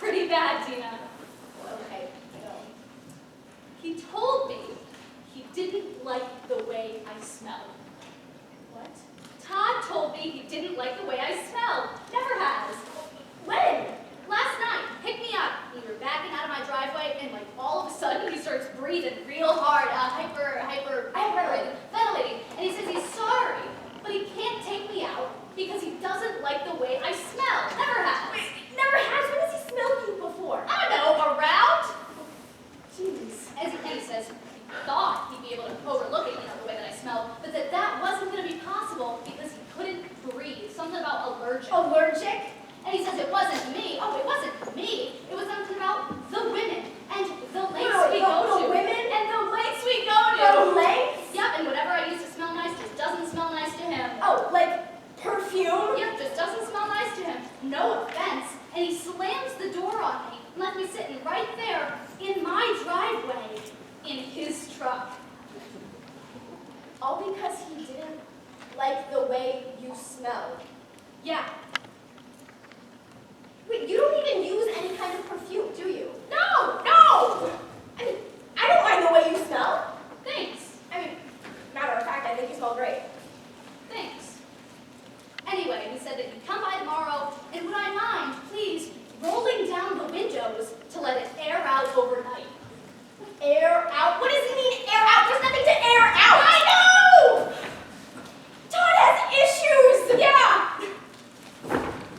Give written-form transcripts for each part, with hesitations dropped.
pretty bad, Dina. Okay, go. He told me he didn't like the way I smelled. What? Todd told me he didn't like the way I smelled. Never has. When? Last night, picked me up. We were backing out of my driveway, and like all of a sudden, he starts breathing real hard, ventilating. And he says he's sorry, but he can't take me out because he doesn't like the way I smell. Never has. Wait, never has? When has he smelled you before? I don't know, around? Jeez. And he says he thought he'd be able to overlook it, the way that I smelled, but that wasn't going to be possible because he couldn't breathe. Something about allergic. Allergic? And he says it wasn't me. Oh, it wasn't me. It was something about the women and the lengths we go to. The women? And the lengths we go to. The lengths? Yep, and whatever I used to smell nice just doesn't smell nice to him. Oh, like perfume? Yep, just doesn't smell nice to him. No offense. And he slams the door on me and left me sitting right there in my driveway in his truck. All because he didn't like the way you smelled. Yeah. Wait, you don't even use any kind of perfume, do you? No! I mean, I don't mind the way you smell. Thanks. I mean, matter of fact, I think you smell great. Thanks. Anyway, he said that he'd come by tomorrow, and would I mind, please, rolling down the windows to let it air out overnight. Air out? What does he mean, air out? There's nothing to air out! I know! Todd has issues! Yeah!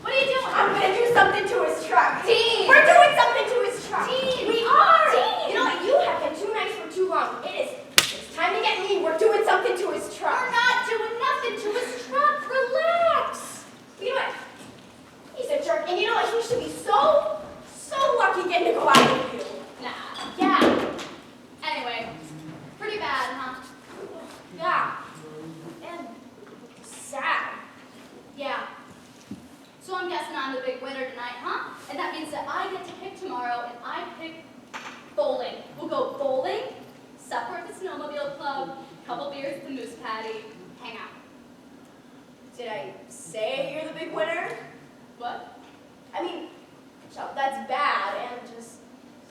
What are you doing? I'm gonna do something to his truck. Dean! We're doing something to his truck. Dean! We are! Dean! You know what? You have been too nice for too long. It's time to get mean. We're doing something to his truck. We're not doing nothing to his truck. Relax. You know what? He's a jerk. And you know what? He should be so lucky getting to go out with you. Nah. Yeah. Anyway, pretty bad, huh? Yeah. And sad. Yeah. So I'm guessing I'm the big winner tonight, huh? And that means that I get to pick tomorrow, and I pick bowling. We'll go bowling, supper at the snowmobile club, couple beers at the moose patty, hang out. Did I say you're the big winner? What? I mean, Chuck, that's bad and just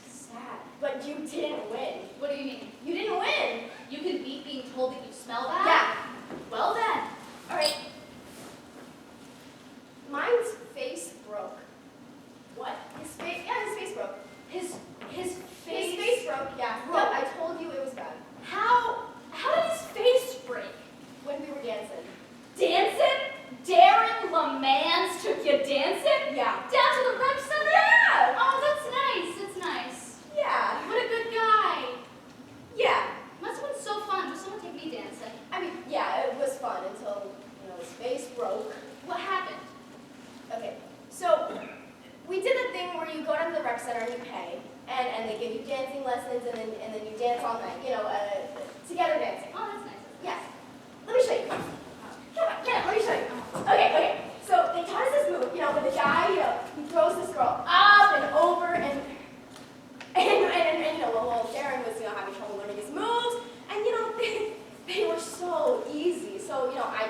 sad. But you didn't win. What do you mean? You didn't win. You can beat being told that you smell bad? Yeah. Well then. All right. Mine's face broke. What? His face broke. His His face face broke, yeah. broke. Yep, I told you it was bad. How did his face break? When we were dancing. Dancing? Darren LeMans took you dancing? Yeah. Down to the rec center? Yeah. Oh, that's nice. That's nice. Yeah. What a good guy. Yeah. Must have been so fun. Will someone take me dancing? I mean, yeah, it was fun until, his face broke. What happened? Okay, so we did the thing where you go down to the rec center and you pay, and they give you dancing lessons, and then you dance all night, together dancing. Oh, that's nice. Yes. Let me show you. Come on, get it, let me show you. Okay. So they taught us this move, where the guy, he throws this girl up and over, and well, Darren was, having trouble learning his moves, and, they were so easy. So, I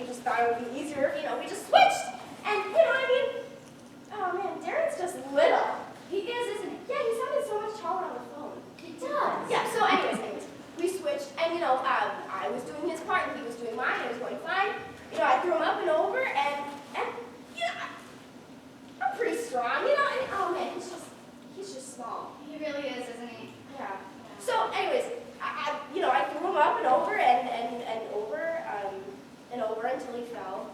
just thought it would be easier if, we just switched. And, oh man, Darren's just little. He is, isn't he? Yeah, he sounded so much taller on the phone. He does. Yeah, so anyways, we switched, and, I was doing his part, and he was doing mine, and it was going fine. I threw him up and over, and I'm pretty strong, and, oh man, he's just small. He really is, isn't he? Yeah. So, anyways, I threw him up and over, and over until he fell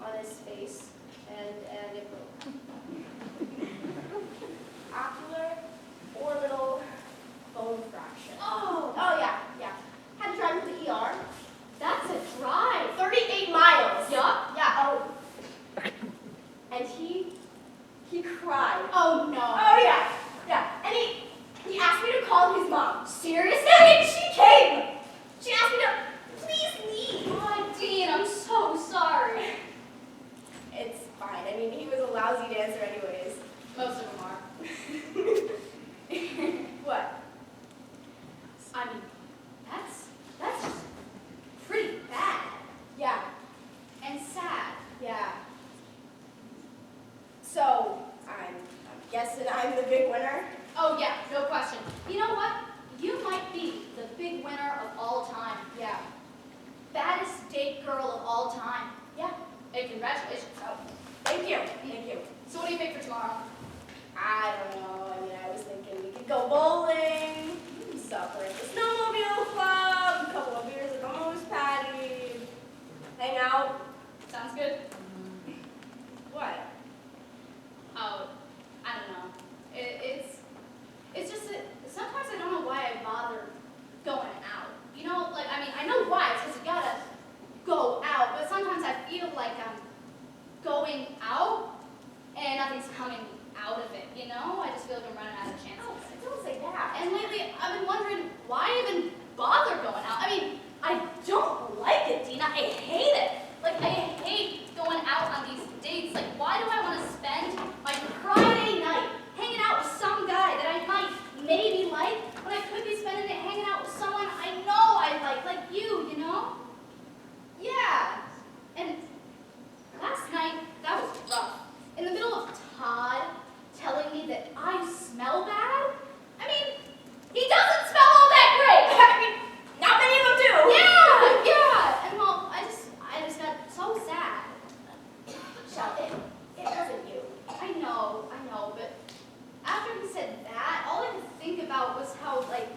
on his face, and it broke. Ocular orbital bone fracture. Oh, Yeah. Had to drive him to the ER. that's a drive. 38 miles. Yup. Yeah. Oh. And he cried. Oh no. Oh yeah. And he asked me to call his mom. Seriously? And she came. She asked me to please leave. Oh, Dean, I'm so sorry. It's fine. I mean, he was a lousy dancer anyways. Most of them are. What? I mean, that's just pretty bad Yeah. and sad. Yeah. So I'm guessing congratulations. Oh, thank you. Thank you. So what do you pick for tomorrow? I don't know. I mean, I was thinking we could go bowling, supper at the snowmobile club, a couple of beers at the Moose Patty, hang out. Sounds good. What? Oh, I don't know. It's just that sometimes I don't know why I bother going out. You know, like, I mean, I know why. It's because you gotta go out, but sometimes I feel like I'm going out and nothing's coming out of it, you know? I just feel like I'm running out of chances. Oh, don't say that. And lately, I've been wondering why even bother going out. I mean, I don't like it, Dina. I hate it. Like, I hate going out on these dates. Like, why do I want to spend my Friday night hanging out with some guy that I might maybe like, when I could be spending it hanging out with someone I know I like you know? Yeah. And last night, that was rough. In the middle of Todd telling me that I smell bad, I mean, he doesn't smell all that great. I mean, not many of them do. Yeah. And well, I just got so sad. Shell, it wasn't you. I know, but after he said that, all I could think about was how, like,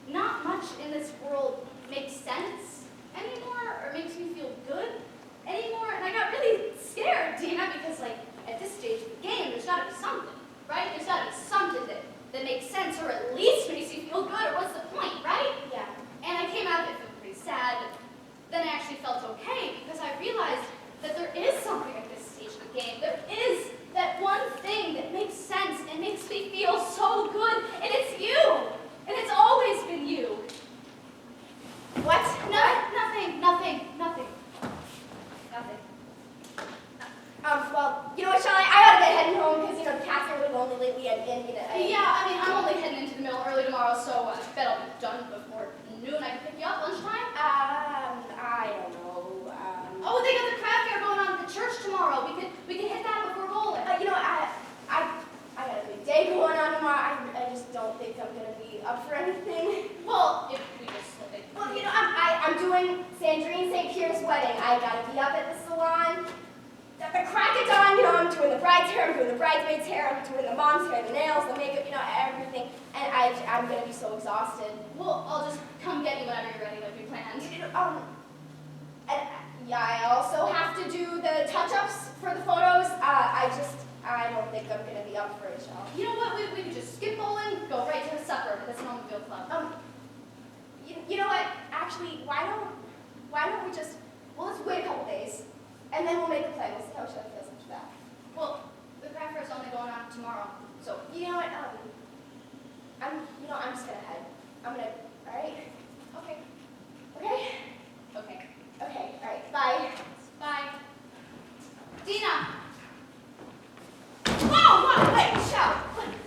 not much in this world makes sense anymore or makes me feel good anymore. And I got really scared, Dina, because, like, at this stage of the game, there's got to be something, right? There's got to be something that makes sense or at least makes you feel good, or what's the point, right? Yeah. And I came out of it feeling pretty sad, but then I actually felt okay because I realized that there is something at this stage of the game. There is that one thing that makes sense and makes me feel so good, and it's you. And it's always been you. What? Nothing. Well, you know what, Shelley? I gotta get heading home because, you know, the cats are really lonely lately and you know. Yeah, I mean, I'm only heading into the mill early tomorrow, so I bet I'll be done before noon. I can pick you up lunchtime. I don't know. Oh, they got the craft fair going on at the church tomorrow. We could hit that before bowling. You know, I got a big day going on tomorrow. I just don't think I'm gonna be up for anything. Well, if we just Well, you know, I'm doing Sandrine St. Pierre's wedding. I gotta be up at the salon. At the crack of dawn, you know, I'm doing the bride's hair, I'm doing the bridesmaid's hair, I'm doing the mom's hair, the nails, the makeup, you know, everything. And I'm gonna be so exhausted. Well, I'll just come get you whenever you're ready, like we planned. And yeah, I also have to do the touch-ups for the photos. I don't think I'm gonna be up for it, Shell. You know what? We could just skip bowling, go right to the supper at the snowmobile club. You know what? Actually, why don't we just, well, let's wait a couple days, and then we'll make a plan. We'll see how Shell feels after that. Well, the craft fair is only going on tomorrow, so You know what? I'm just gonna head. I'm gonna. All right. okay. Okay. Okay. Okay. All right. Bye. Bye. Dina! Whoa! Wait, Shell.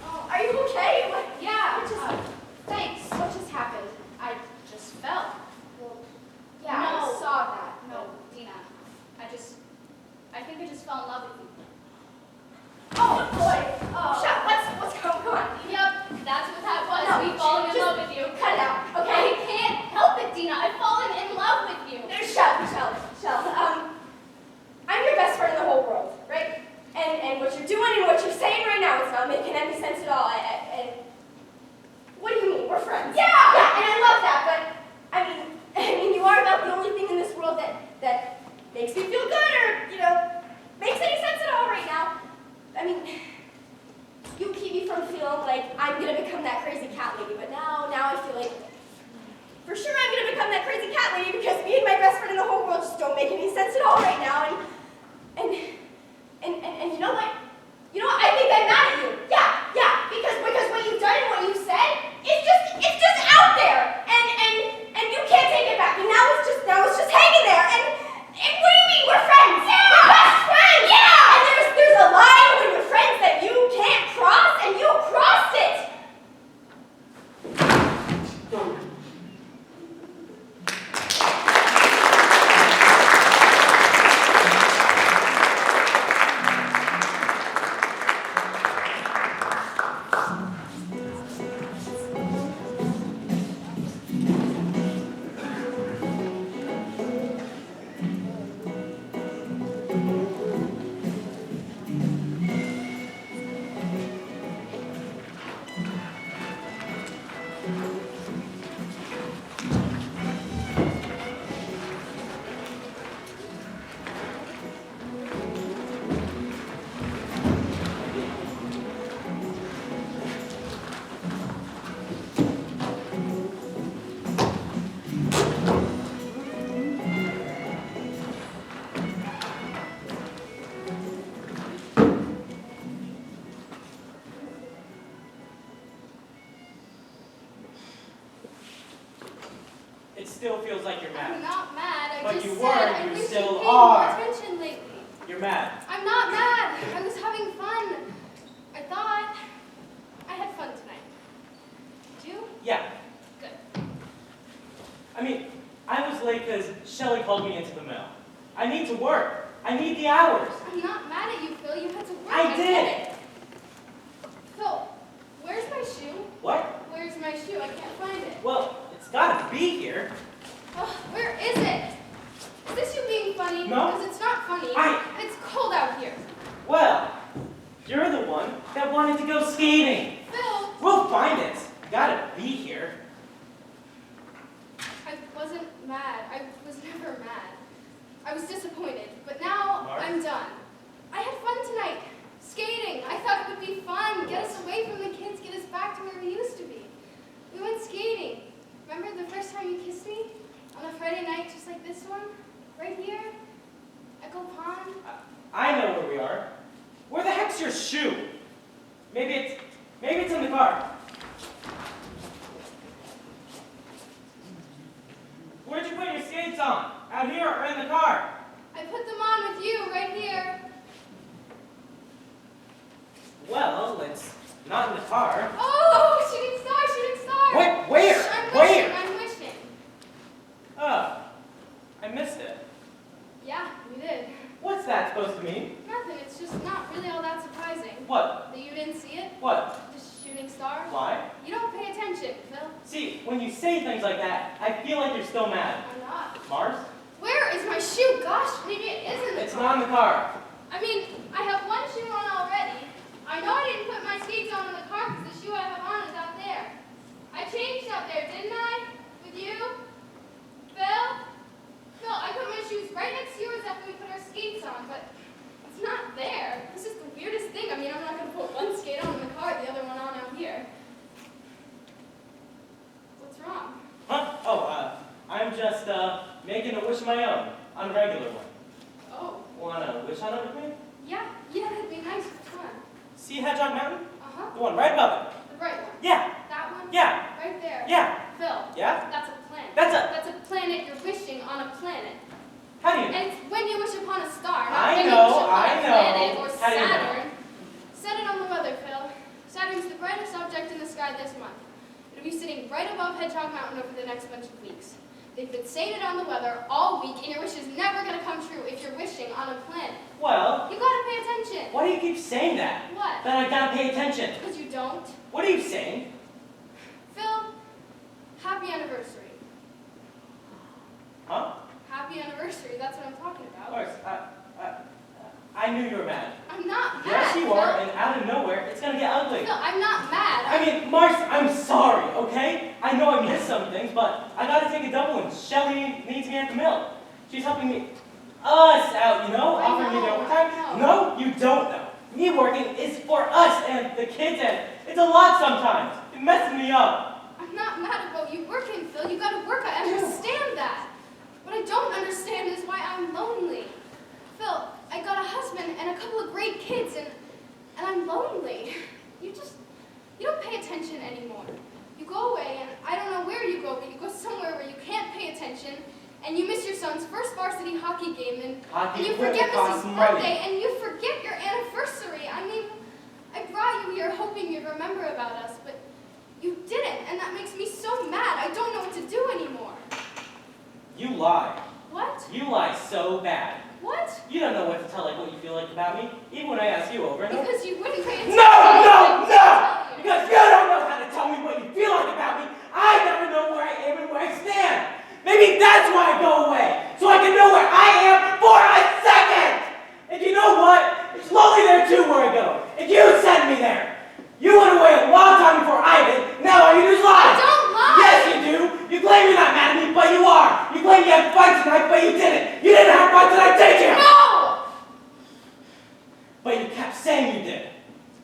Oh, are you okay? What? Yeah. What just? Thanks. What just happened? I just fell. Well, yeah, No. I saw that. No, Dina. I think I just fell in love with you. Oh boy. Oh. Shell, what's going on? Yep, that's what that was. No, Me falling in just love with you. Cut it out, I okay? can't help it, Dina. I've fallen in love with you. Shell. I'm your best friend in the whole world, right? And what you're doing and what you're saying right now, it's not making any sense at all. What do you mean? We're friends. Yeah, and I love that, but I mean, you are about the only thing in this world that makes me feel good or, you know, makes any sense at all right now. I mean, you keep me from feeling like I'm gonna become that crazy cat lady, but now I feel like for sure I'm gonna become that crazy cat lady because me and my best friend in the whole world just don't make any sense at all right now. And you know what? I think I'm mad at you. Yeah, because what you've done and what you've said, it's just out there, and you can't take it back. And now it's just hanging there. And what do you mean? We're friends. Yeah, we're best friends. Yeah. And there's a line when you're friends that you can't cross, and you crossed it. still feels like you're mad. I'm not mad. I But just you said were, I you wish still you'd paid are. more attention lately. You're mad. I'm not mad. I was having fun. I thought I had fun tonight. Did you? Yeah. Good. I mean, I was late because Shelly called me into the mill. I need to work. I need the hours. I'm not mad at you, Phil. You had to work. I did. Get it. Phil, where's my shoe? What? Where's my shoe? I can't find it. Well, it's gotta be here. Oh, where is it? Is this you being funny? No. Because it's not funny. I- It's cold out here. Well, you're the one that wanted to go skating. Phil, We'll find it. Gotta be here. I wasn't mad. I was never mad. I was disappointed, but now Mark? I'm done. I had fun tonight. Skating. I thought it would be fun. Get us away from the kids. Get us back to where we used to be. We went skating. Remember the first time you kissed me? On a Friday night just like this one? Right here? Echo Pond? I know where we are. Where the heck's your shoe? Maybe it's in the car. Where'd you put your skates on? Out here or in the car? I put them on with you right here. Well, it's not in the car. Oh, shooting star, shooting star. What? Where? Shh, I'm Where? wishing, I'm wishing. Oh, I missed it. Yeah, you did. What's that supposed to mean? Nothing, it's just not really all that surprising. What? That you didn't see it? What? Just shooting star? Why? You don't pay attention, Phil. See, when you say things like that, I feel like you're still mad. I'm not. Mars? Where is my shoe? Gosh, maybe it is in the It's car. not in the car. I mean, I have one shoe on already. I know I didn't put my skates on in the car because the shoe I have on is out there. I changed out there, didn't I? With you? Phil? Phil, I put my shoes right next to yours after we put our skates on, but it's not there. This is the weirdest thing. I mean, I'm not going to put one skate on in the car, the other one on out here. What's wrong? Huh? Oh, I'm just, making a wish of my own. On a regular one. Oh, Wanna wish on it with me? yeah, that'd be nice. Which one? See Hedgehog Mountain? Uh-huh. The one right above it. The bright one. Yeah, That one? yeah, Right there. yeah, Phil, yeah. that's a planet. That's a, planet you're wishing on a planet. how do you know? And it's when you wish upon a star, not I when know, you wish upon I a know. planet or How do you know? Saturn. Set it on the weather, Phil. Saturn's the brightest object in the sky this month. It'll be sitting right above Hedgehog Mountain over the next bunch of weeks. They've been saying it on the weather all week, and your wish is never going to come true if you're wishing on a planet. Well, You gotta pay attention. why do you keep saying that? What? That I gotta pay attention. Because you don't. What are you saying? Phil, happy anniversary. Huh? Happy anniversary, that's what I'm talking Of about. course, I knew you were mad. I'm not mad, Yes, you Phil. are, and out of nowhere, it's gonna get ugly. Phil, I'm not mad. I mean, Mars, I'm sorry, okay? I know I missed some things, but I gotta take a double one. Shelly needs me at the mill. She's helping us out, you know? I Offering me the know, overtime. I No, you don't know. Me working is for us and the kids, and it's a lot sometimes. It messes me up. I'm not mad about you working, Phil. You gotta work. I understand that. What I don't understand is why I'm lonely. Phil, I got a husband and a couple of great kids, and I'm lonely. You don't pay attention anymore. You go away, and I don't know where you go, but you go somewhere where you can't pay attention, and you miss your son's first varsity hockey game, and you forget Mrs. birthday, and you forget your anniversary. I mean, I brought you here hoping you'd remember about us, but you didn't, and that makes me so mad. I don't know what to do anymore. You lie. What? You lie so bad. What? You don't know what to tell, like what you feel like about me, even when I ask you over and over. Because you wouldn't pay attention. No! Because you don't know how to tell me what you feel like about me. I never know where I am and where I stand. Maybe that's why I go away, so I can know where I am for a second. And you know what? It's lonely there too where I go. And you sent me there. You went away a long time before I did. Now all you do is lie. I don't lie. Yes, you do. You claim you're not mad at me, but you are. You claim you had fun tonight, but you didn't. You didn't have fun tonight, did you? No! But you kept saying you did.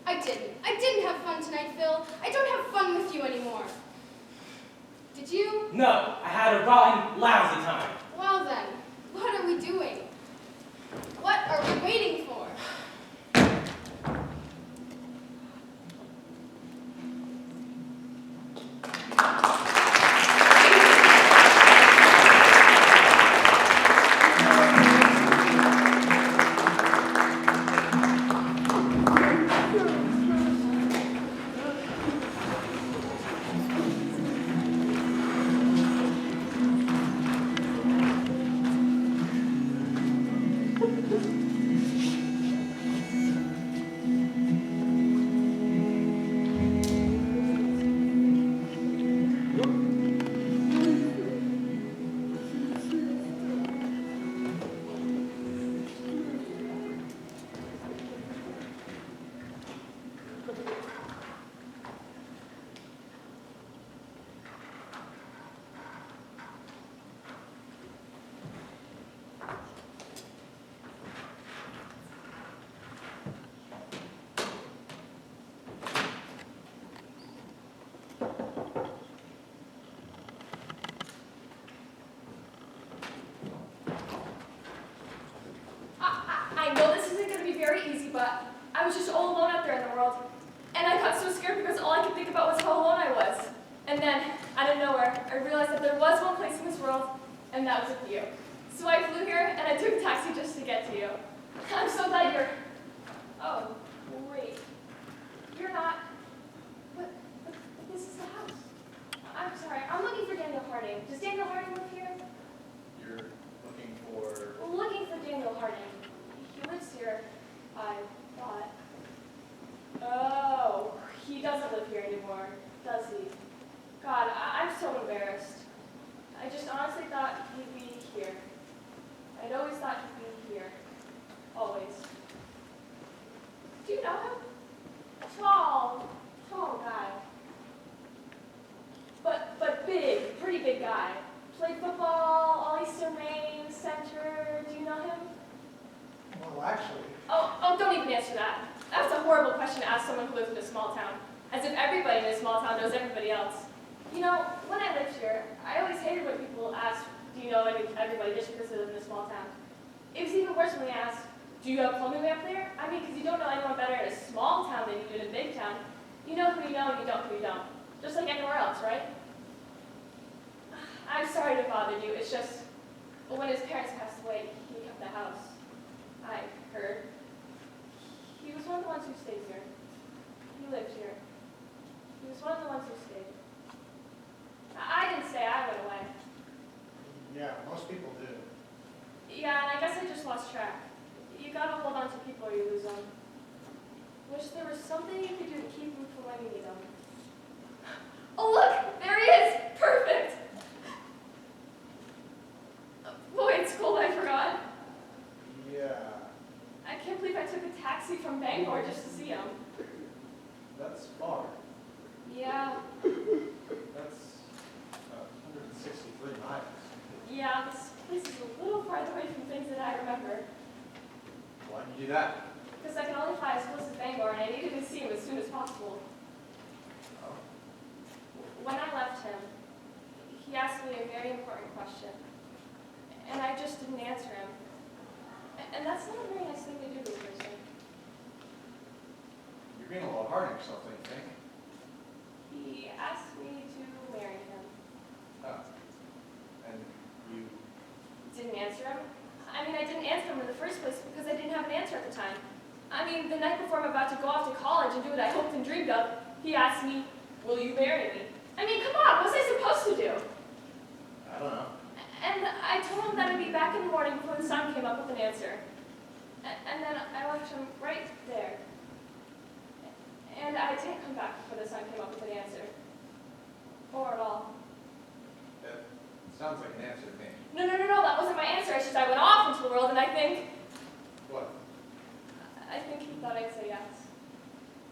I didn't. I didn't have fun tonight, Phil. I don't have fun with you anymore. Did you? No, I had a rotten, lousy time. Well then, what are we doing? What are we waiting for? there was one place in this world, and that was with you. So I flew here, and I took a taxi just to get to you. I'm so glad you're... Oh, wait. You're not... But this is the house. I'm sorry, I'm looking for Daniel Harding. Does Daniel Harding live here? You're looking for... Looking for Daniel Harding. He lives here, I thought. Oh, he doesn't live here anymore, does he? God, I'm so embarrassed. I just honestly thought he'd be here. I'd always thought he'd be here. Always. Do you know him? Tall guy. But big, pretty big guy. Played football, all Eastern Maine, center. Do you know him? Well, actually... Oh, don't even answer that. That's a horrible question to ask someone who lives in a small town. As if everybody in a small town knows everybody else. You know, when I lived here, I always hated when people asked, do you know everybody just because they live in a small town? It was even worse when they asked, do you have plumbing way up there? I mean, because you don't know anyone better in a small town than you do in a big town. You know who you know and you don't who you don't. Just like anywhere else, right? I'm sorry to bother you. It's just, when his parents passed away, he kept the house. I heard. He was one of the ones who stayed here. He lived here. He was one of the ones who stayed. I didn't stay, I went away. Yeah, most people do. Yeah, and I guess I just lost track. You gotta hold on to people or you lose them. Wish there was something you could do to keep them from when you need them. Oh look, there he is! Perfect! Boy, it's cold, I forgot. Yeah, I can't believe I took a taxi from Bangor just to see him. that's far. Yeah, That's 163 miles. yeah, this place is a little farther away from things that I remember. Why'd you do that? Because I can only fly as close as Bangor, and I needed to see him as soon as possible. Oh. When I left him, he asked me a very important question, and I just didn't answer him. And that's not a very nice thing to do to a person. You're being a little hard on yourself, don't you think? He asked me to marry him. Oh. And you... Didn't answer him? I mean, I didn't answer him in the first place because I didn't have an answer at the time. I mean, the night before I'm about to go off to college and do what I hoped and dreamed of, he asked me, will you marry me? I mean, come on, what was I supposed to do? I don't know. And I told him that I'd be back in the morning before the sun came up with an answer. And then I left him right there. And I didn't come back before the sun came up with an answer. Or at all. That sounds like an answer to me. No, that wasn't my answer. It's just I went off into the world and I think he thought I'd say yes.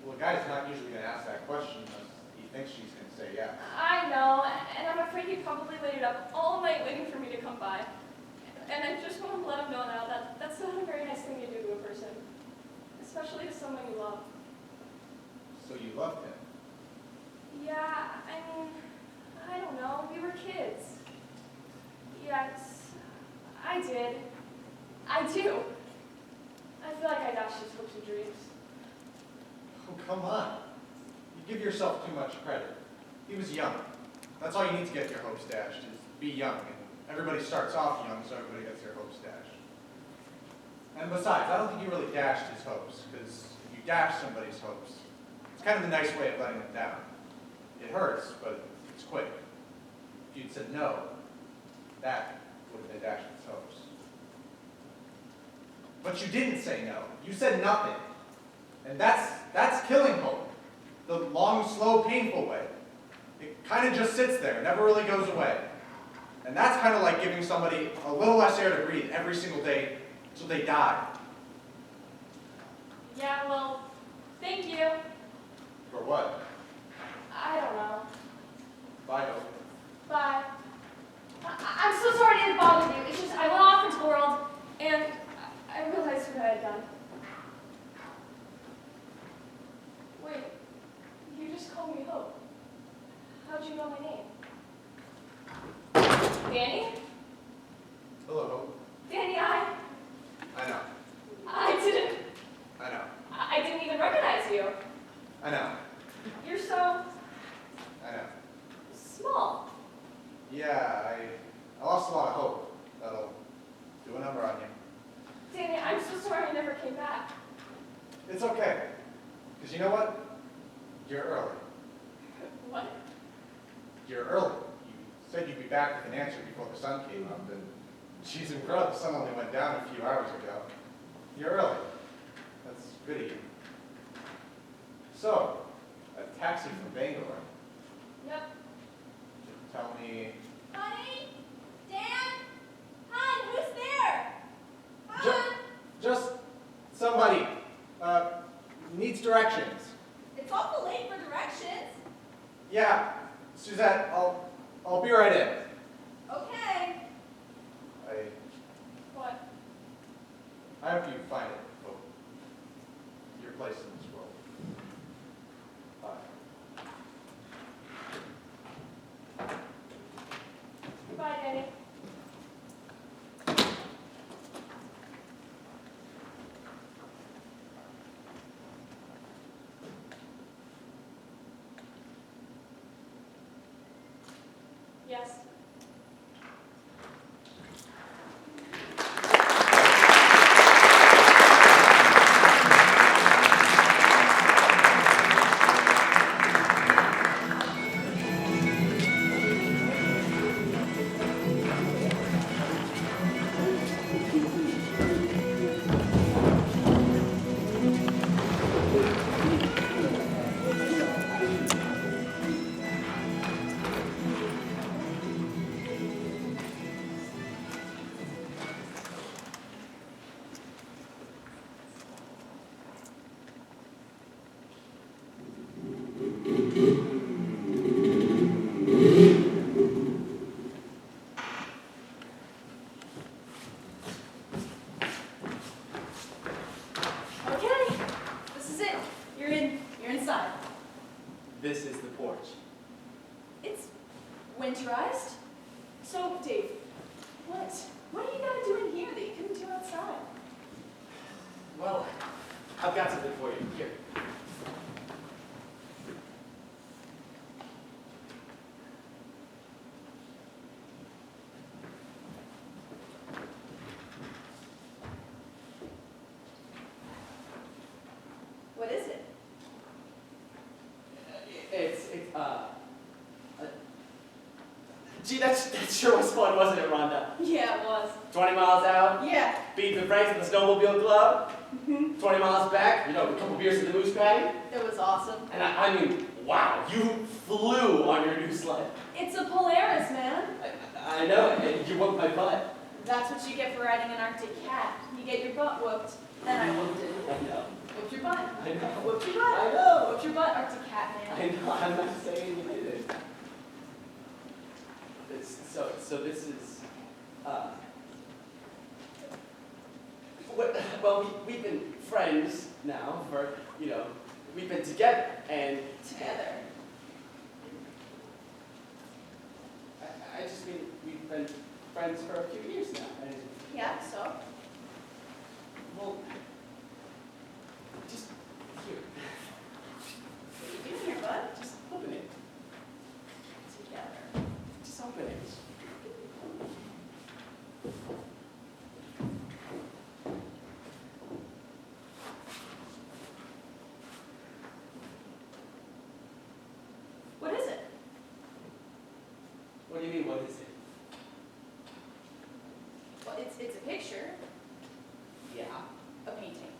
Well, a guy's not usually going to ask that question unless he thinks she's going to say yes. I know, and I'm afraid he probably waited up all night waiting for me to come by. And I just want to let him know now that that's not a very nice thing to do to a person. Especially to someone you love. So you loved him? Yeah, I mean, I don't know. We were kids. Yes, I did. I do. I feel like I dashed his hopes and dreams. Oh, come on. You give yourself too much credit. He was young. That's all you need to get your hopes dashed, is be young. And everybody starts off young, so everybody gets their hopes dashed. And besides, I don't think you really dashed his hopes, because if you dash somebody's hopes, it's kind of a nice way of letting them down. It hurts, but it's quick. If you'd said no, that would have been dashing his hopes. But you didn't say no. You said nothing. And that's killing hope. The long, slow, painful way. It kind of just sits there, never really goes away. And that's kind of like giving somebody a little less air to breathe every single day until they die. Yeah, well, thank you. For what? I don't know. Bye, Hope. Bye. I'm so sorry to bother you. It's just I went off into the world and I realized what I had done. Wait, you just called me Hope. How'd you know my name? Danny? Hello, Hope. Danny, I know. I didn't even recognize you. I know. You're so I know. small. Yeah, I lost a lot of hope. That'll do a number on you. Danny, I'm so sorry I never came back. It's okay. Because you know what? You're early. What? You're early. You said you'd be back with an answer before the sun came up, and she's incredible. The sun only went down a few hours ago. You're early. That's good of you. So, a taxi from Bangor. Yep. Tell me. Honey? Dan? Hon, who's there? Ju- Hon? just somebody needs directions. It's awful late for directions. Yeah, Suzette, I'll be right in. Okay. What? I hope you find it, hope. Your place in this world. Bye. Goodbye, Danny. Yes. Okay, this is it. You're in. You're inside. This is the porch. It's winterized. So, Dave, what are you gonna do in here that you couldn't do outside? Well, I've got something for you. Here. What is it? Gee, that sure was fun, wasn't it, Rhonda? Yeah, it was. 20 miles out, Yeah. beating the Franks at the snowmobile club. 20 miles back, a couple beers at the moose patty. It was awesome. And I mean, wow, you flew on your new sled. It's a Polaris, man. I know, and you whooped my butt. That's what you get for riding an Arctic cat. You get your butt whooped. Then I whooped it. I know. Whooped your butt. I know. Whooped your butt. I know. Whooped your butt, Arctic cat, I man. know, I'm not saying you didn't. So this is, well, we've been friends now for, we've been together, and Together. I just mean we've been friends for a few years now, and, Yeah, so? well, just here, What are you doing here, bud? just open it, Together. just open it. What is it? What do you mean, what is it? Well, it's a picture. Yeah. A painting.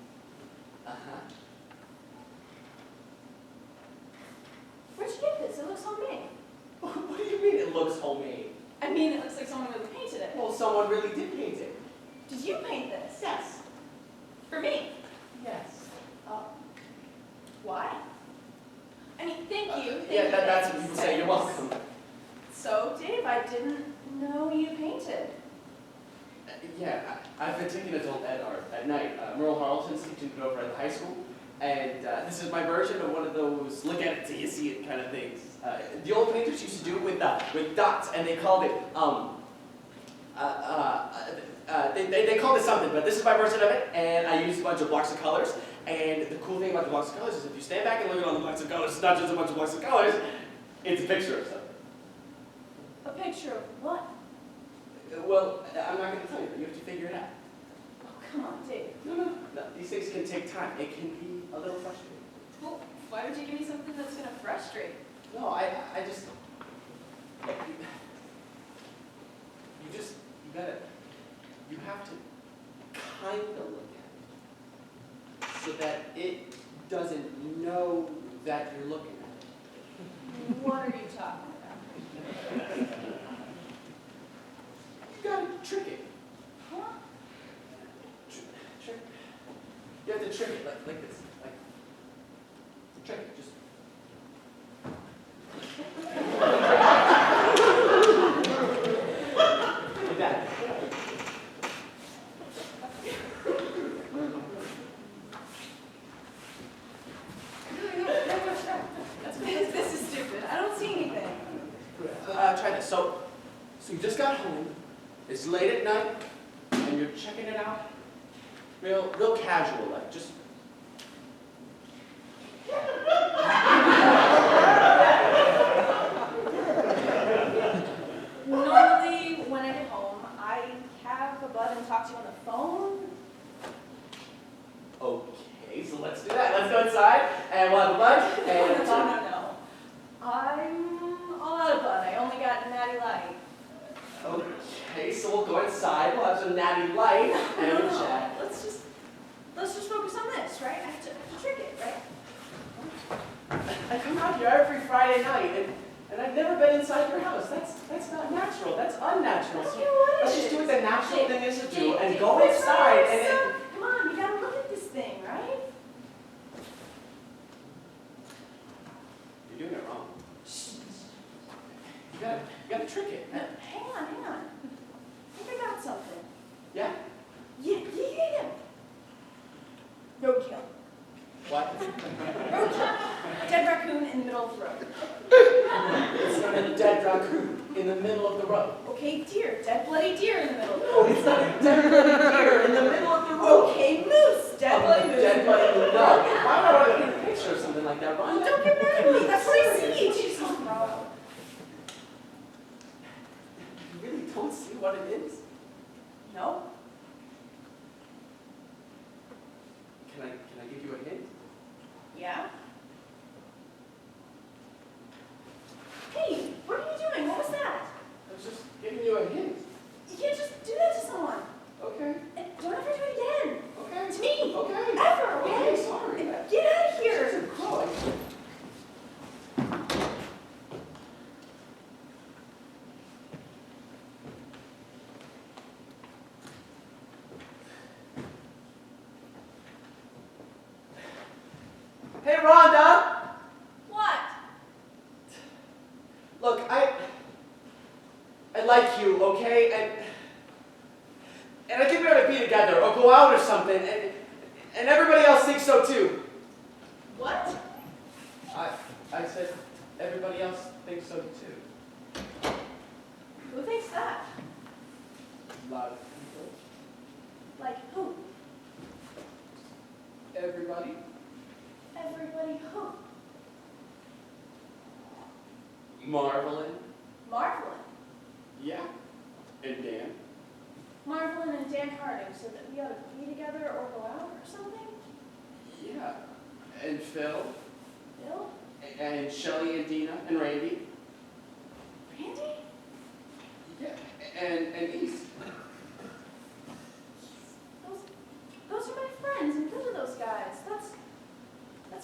Uh-huh. Where'd you get this? It looks homemade. What do you mean it looks homemade? I mean, it looks like someone really painted it. Well, someone really did paint it. Did you paint this? Yes. For me? Yes. Why? I mean, thank you. Thank Yeah, you. that's what people say. You're welcome. So, Dave, I didn't know you painted. Yeah, I've been taking adult ed art at night. Merle Harlton's teaching it over at the high school. And this is my version of one of those look at it till you see it kind of things. The old painters used to do it with dots, and they called it, they called it something, but this is my version of it, and I used a bunch of blocks of colors. And the cool thing about the blocks of colors is if you stand back and look at all the blocks of colors, it's not just a bunch of blocks of colors, it's a picture of something. A picture of what? Well, I'm not going to tell you, but you have to figure it out. Oh, come on, Dave. No. These things can take time. It can be a little frustrating. Well, why would you give me something that's going to frustrate? No, I just... You have to kind of look at it so that it doesn't know that you're looking at it. What are you talking about? You gotta trick it. Huh? Trick. You have to trick it like this. Like, trick it. Just. Like that. This is stupid. I don't see anything. Try this. So you just got home. It's late at night, and you're checking it out. Real casual, like just. Normally, when I get home, I have a bud and talk to you on the phone. Okay, so let's do that. Let's go inside, and we'll have a lunch, and No. I'm all out of bud. I only got Natty Light. Okay, so we'll go inside. We'll have some natty light, and we'll chat. Let's just focus on this, right? I have to trick it, right? I come out here every Friday night, and I've never been inside your house. That's not natural. That's unnatural. So let's just do what the natural thing is to do, and go inside, and then. Come on, you gotta look at this thing, right? You're doing it wrong. You gotta trick it. Hang on. I think I got something. Yeah? Yeah. Roadkill. What? Roadkill. A dead raccoon in the middle of the road. It's not a dead raccoon in the middle of the road. Okay, deer. Dead bloody deer in the middle of the No, road. it's not a dead bloody deer in the middle of the road. Okay, moose. Dead bloody moose. Dead bloody moose. No. Why would I want to paint a picture of something like that, Ron? Don't get mad at me. That's what I see. Jeez, bro. You really don't see what it is? No. Can I give you a hint? Yeah. Hey, what are you doing? What was that? I was just giving you a hint. You can't just do that to someone. Okay. And don't ever do it again. Okay. To me. Okay. Ever, Okay, okay? sorry. Get out of here. It's a crow. Hey, Rhonda! What? Look, I like you, okay? And I think we ought to be together or go out or something. And everybody else thinks so too. What? I said everybody else thinks so too. Who thinks that? A lot of people. Like who? Everybody. Everybody who? Marvelin. Marvelin. Yeah. And Dan. Marvelin and Dan Harding said that we ought to be together or go out or something? Yeah. And Phil. Bill? And Shelley and Dina and Randy. Randy? Yeah. And East. Those are my friends, and good to those guys. That's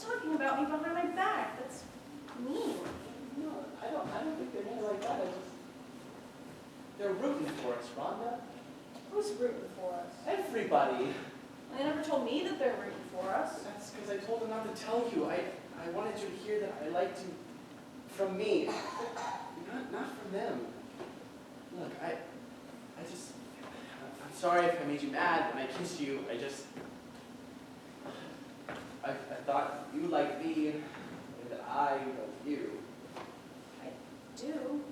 talking about me behind my back. That's mean. No, I don't think they're mean like that. They're rooting for us, Rhonda. Who's rooting for us? Everybody. They never told me that they're rooting for us. That's because I told them not to tell you. I wanted you to hear that I liked you from me, not from them. Look, I'm sorry if I made you mad when I kissed you. I thought you liked me and that I loved you. I do.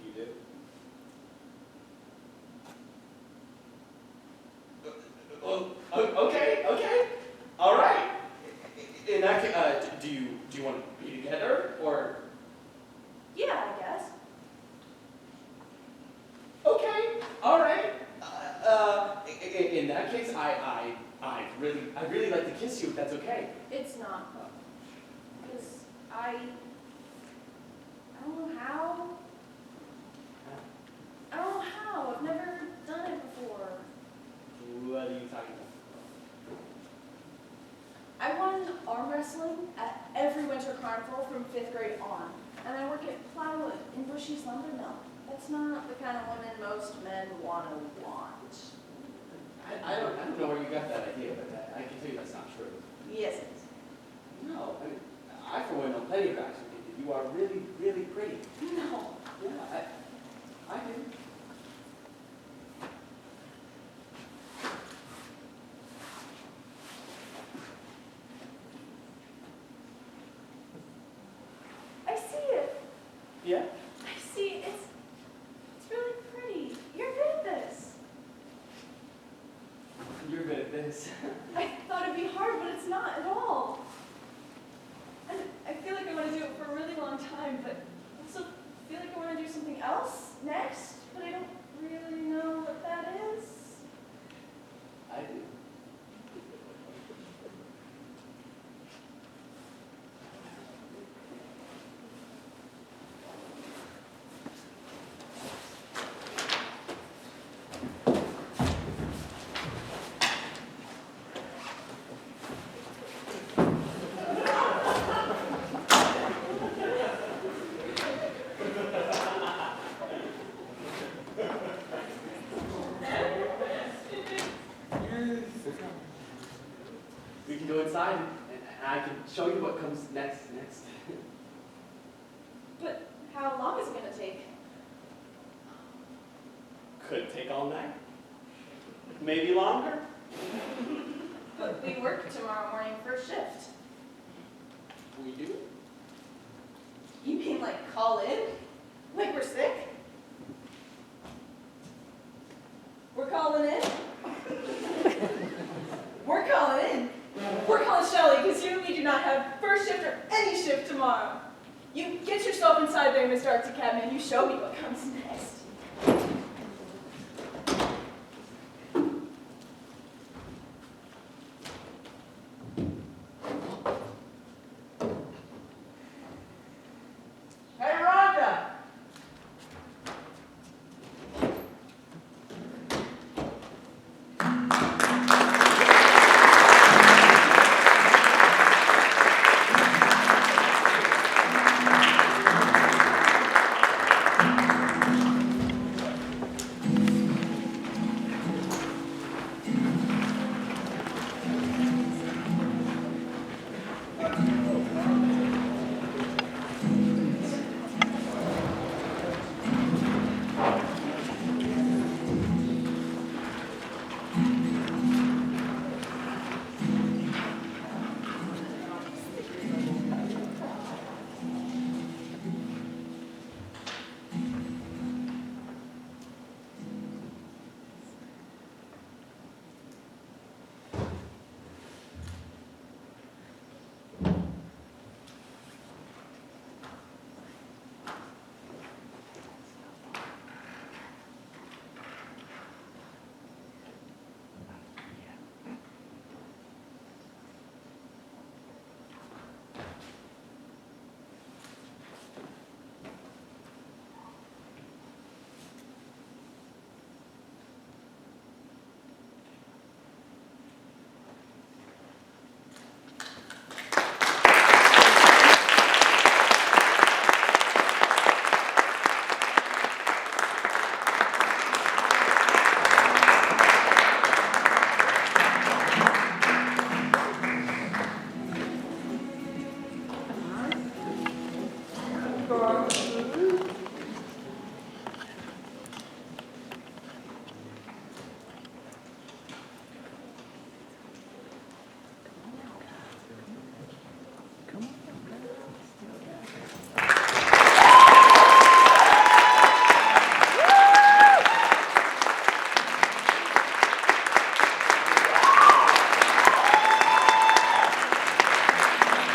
You do? Okay. All right. In that case, do you want to be together or? Yeah. that case, I'd really like to kiss you if that's okay. It's not. Because I don't know how. I don't know how. I've never done it before. What are you talking about? I won arm wrestling at every winter carnival from 5th grade on. And I work at Plywood in Bushy's lumber mill. That's not the kind of woman most men want to want. I don't know where you got that idea, but I can tell you that's not true. Yes, it is. No, I mean, I for one know plenty of guys who think that you are really, really pretty. No. Yeah, I do. I see it. Yeah? I see. It's really pretty. You're good at this. You're good at this. I thought it'd be hard, but it's not at all. And I feel like I want to do it for a really long time, but I also feel like I want to do something else next, but I don't really know what that is. I do. We can go inside and I can show you what comes next. But how long is it going to take? Could take all night. Maybe longer. But we work tomorrow morning first shift. We do? You mean like call in? Like we're sick? We're calling in? We're calling in. We're calling Shelly because you and me do not have first shift or any shift tomorrow. You get yourself inside there, Mr. Arctic Cabman. You show me what comes next.